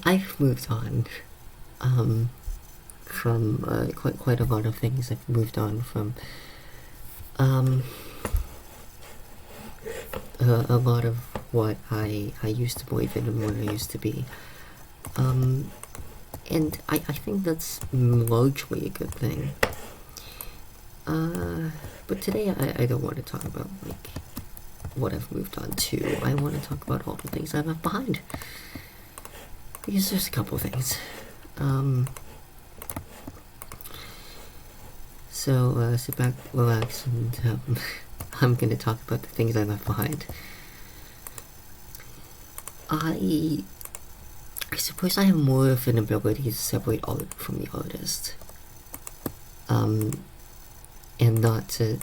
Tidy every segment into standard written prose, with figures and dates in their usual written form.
I've moved on from quite a lot of things. I've moved on from a lot of what I used to believe in and what I used to be. And I think that's largely a good thing. But today I don't want to talk about like what I've moved on to. I want to talk about all the things I left behind. Because there's a couple of things. So sit back, relax, and I'm gonna talk about the things I left behind. I suppose I have more of an ability to separate art from the artist. And not to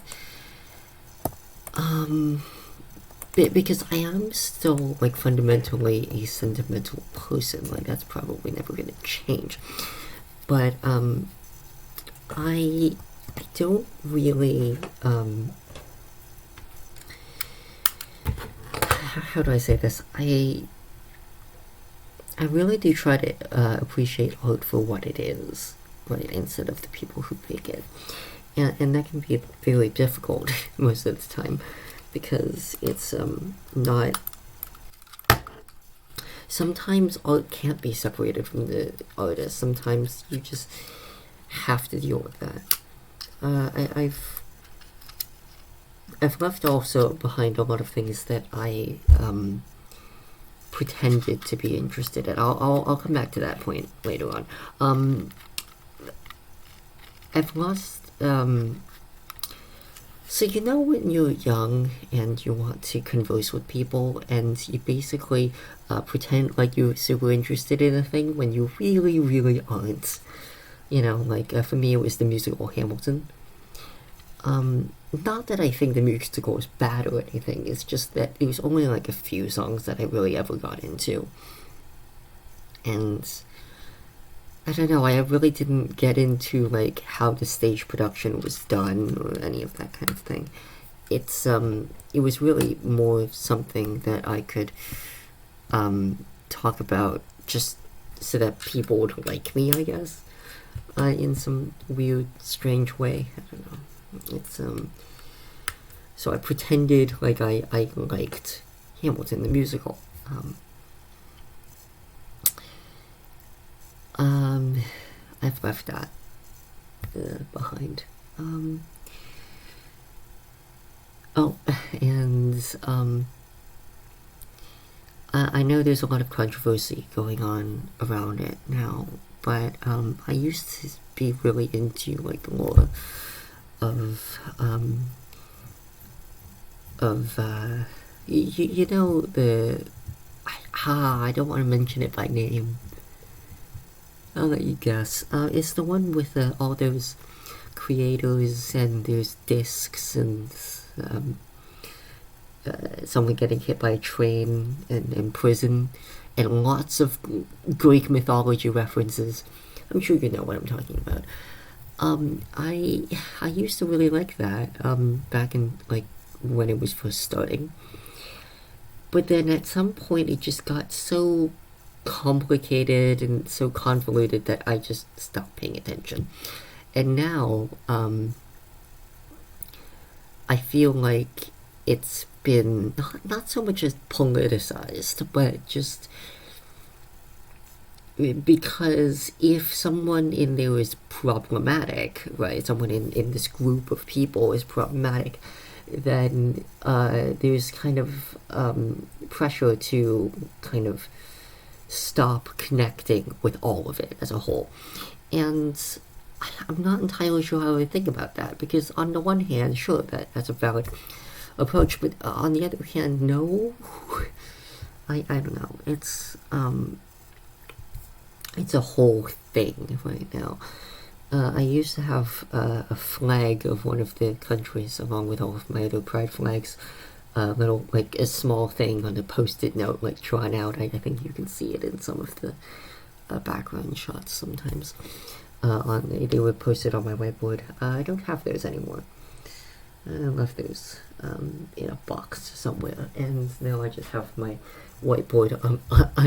because I am still like fundamentally a sentimental person. Like that's probably never gonna change. But I don't really how do I say this? I really do try to appreciate art for what it is, right, instead of the people who make it. And that can be very difficult most of the time, because it's not... Sometimes art can't be separated from the artist. Sometimes you just have to deal with that. I've left also behind a lot of things that I pretended to be interested in. I'll come back to that point later on. I've lost so you know when you're young and you want to converse with people and you basically pretend like you're super interested in a thing when you really aren't. You know, like for me it was the musical Hamilton. Not that I think the musical is bad or anything, it's just that it was only like a few songs that I really ever got into. And I don't know, I really didn't get into like how the stage production was done or any of that kind of thing. It was really more something that I could talk about just so that people would like me, I guess, in some weird, strange way. I don't know. It's so I pretended like I liked Hamilton the musical. I've left that behind. Oh, and I know there's a lot of controversy going on around it now, but I used to be really into like the lore of you know the I don't want to mention it by name. I'll let you guess. It's the one with all those creators and there's discs and someone getting hit by a train and in prison and lots of Greek mythology references. I'm sure you know what I'm talking about. I used to really like that back in like when it was first starting, but then at some point it just got so complicated and so convoluted that I just stopped paying attention. And now I feel like it's been not so much as politicized, but just because if someone in there is problematic, right, someone in this group of people is problematic, then there's kind of pressure to kind of stop connecting with all of it as a whole. And I'm not entirely sure how I think about that, because on the one hand, sure, that's a valid approach, but on the other hand, no. I don't know. It's a whole thing right now. I used to have a flag of one of the countries along with all of my other pride flags. Little, like, a small thing on a post-it note, like, drawn out. I think you can see it in some of the background shots sometimes. They were posted on my whiteboard. I don't have those anymore. I left those in a box somewhere, and now I just have my whiteboard on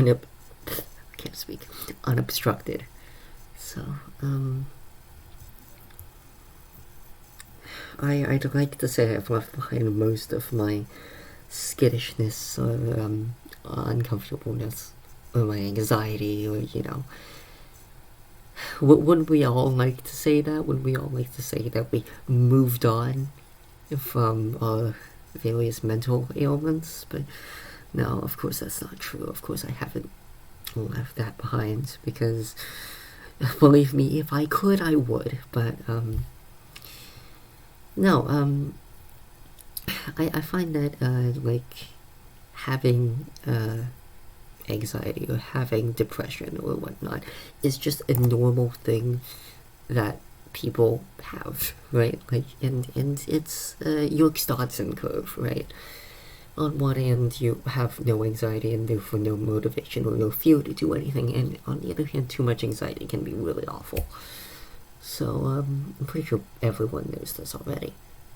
a... I can't to speak, unobstructed. So, I'd like to say I've left behind most of my skittishness or uncomfortableness or my anxiety, or wouldn't we all like to say that? Wouldn't we all like to say that we moved on from our various mental ailments? But no, of course that's not true. Of course I haven't left that behind, because believe me, if I could, I would. But no, I find that like having anxiety or having depression or whatnot is just a normal thing that people have, right? Like, and it's a Yerkes-Dodson curve, right? On one hand, you have no anxiety and therefore no motivation or no fear to do anything, and on the other hand, too much anxiety can be really awful. So I'm pretty sure everyone knows this already,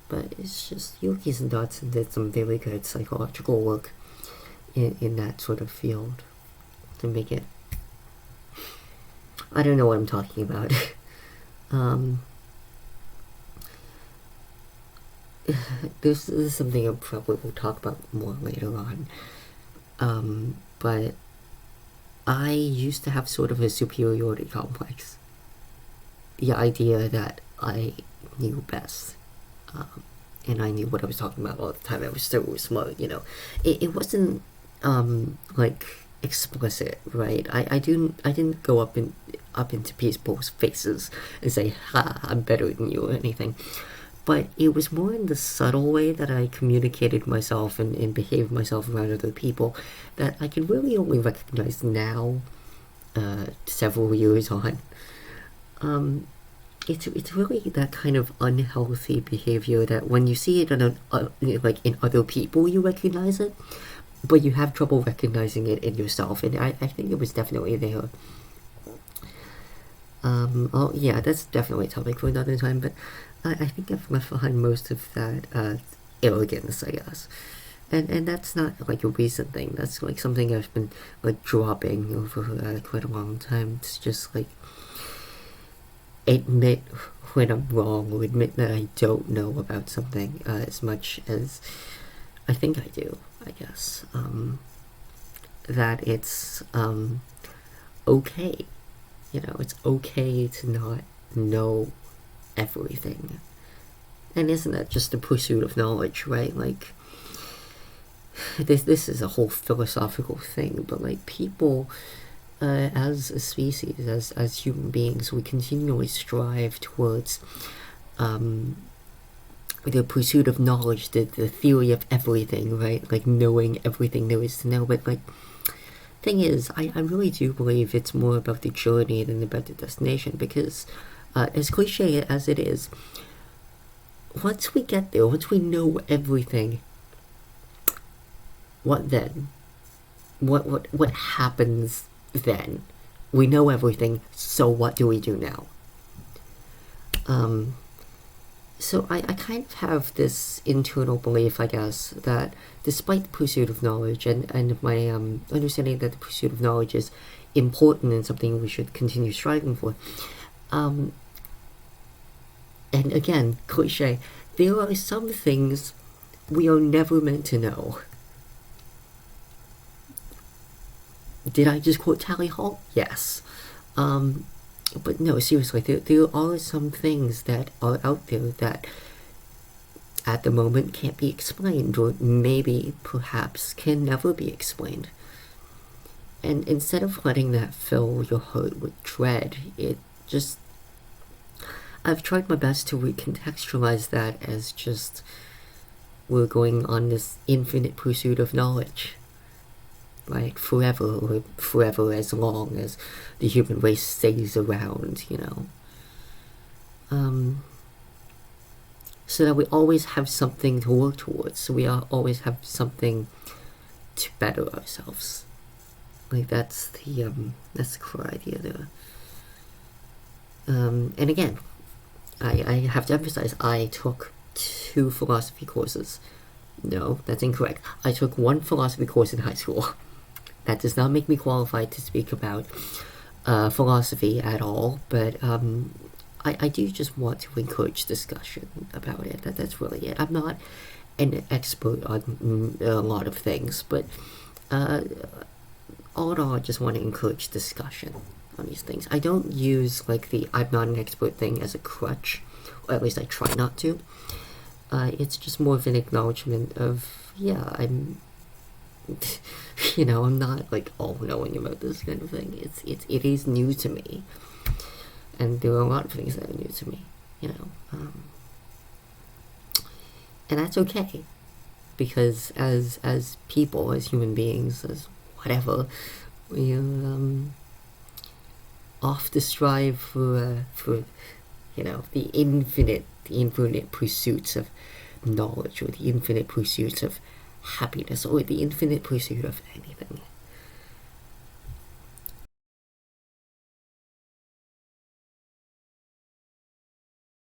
but it's just Yerkes and Dodson did some very good psychological work in that sort of field to make it. I don't know what I'm talking about. This is something I probably will talk about more later on. But I used to have sort of a superiority complex. The idea that I knew best. And I knew what I was talking about all the time. I was so smart, It wasn't like explicit, right? I didn't go up into people's faces and say, "Ha, I'm better than you," or anything. But it was more in the subtle way that I communicated myself and behaved myself around other people that I can really only recognize now, several years on. It's really that kind of unhealthy behavior that when you see it like in other people, you recognize it, but you have trouble recognizing it in yourself, and I think it was definitely there. Oh yeah, that's definitely a topic for another time, but I think I've left behind most of that arrogance, I guess. And that's not like a recent thing, that's like something I've been like dropping over quite a long time. It's just like admit when I'm wrong, or admit that I don't know about something as much as I think I do, I guess. That it's okay. It's okay to not know everything. And isn't that just the pursuit of knowledge, right? Like, this is a whole philosophical thing, but like people, as a species, as human beings, we continually strive towards the pursuit of knowledge, the theory of everything, right? Like knowing everything there is to know. But like, thing is, I really do believe it's more about the journey than about the destination, because as cliche as it is, once we get there, once we know everything, what then? What happens then? We know everything, so what do we do now? So I kind of have this internal belief, I guess, that despite the pursuit of knowledge and my understanding that the pursuit of knowledge is important and something we should continue striving for, and again, cliche, there are some things we are never meant to know. Did I just quote Tally Hall? Yes. But no, seriously, there are some things that are out there that at the moment can't be explained, or maybe, perhaps, can never be explained. And instead of letting that fill your heart with dread, I've tried my best to recontextualize that as just, we're going on this infinite pursuit of knowledge. Right, forever, or forever as long as the human race stays around, so that we always have something to work towards, so we always have something to better ourselves. Like, that's the core idea there. And again, I have to emphasize, I took 2 philosophy courses. No, that's incorrect. I took 1 philosophy course in high school. That does not make me qualified to speak about philosophy at all, but I do just want to encourage discussion about it. That's really it. I'm not an expert on a lot of things, but all in all, I just want to encourage discussion on these things. I don't use like the "I'm not an expert" thing as a crutch, or at least I try not to. It's just more of an acknowledgement of, yeah, I'm, I'm not like all knowing about this kind of thing. It is new to me, and there are a lot of things that are new to me, and that's okay, because as people, as human beings, as whatever, we often strive for the infinite pursuits of knowledge, or the infinite pursuits of happiness, or the infinite pursuit of anything.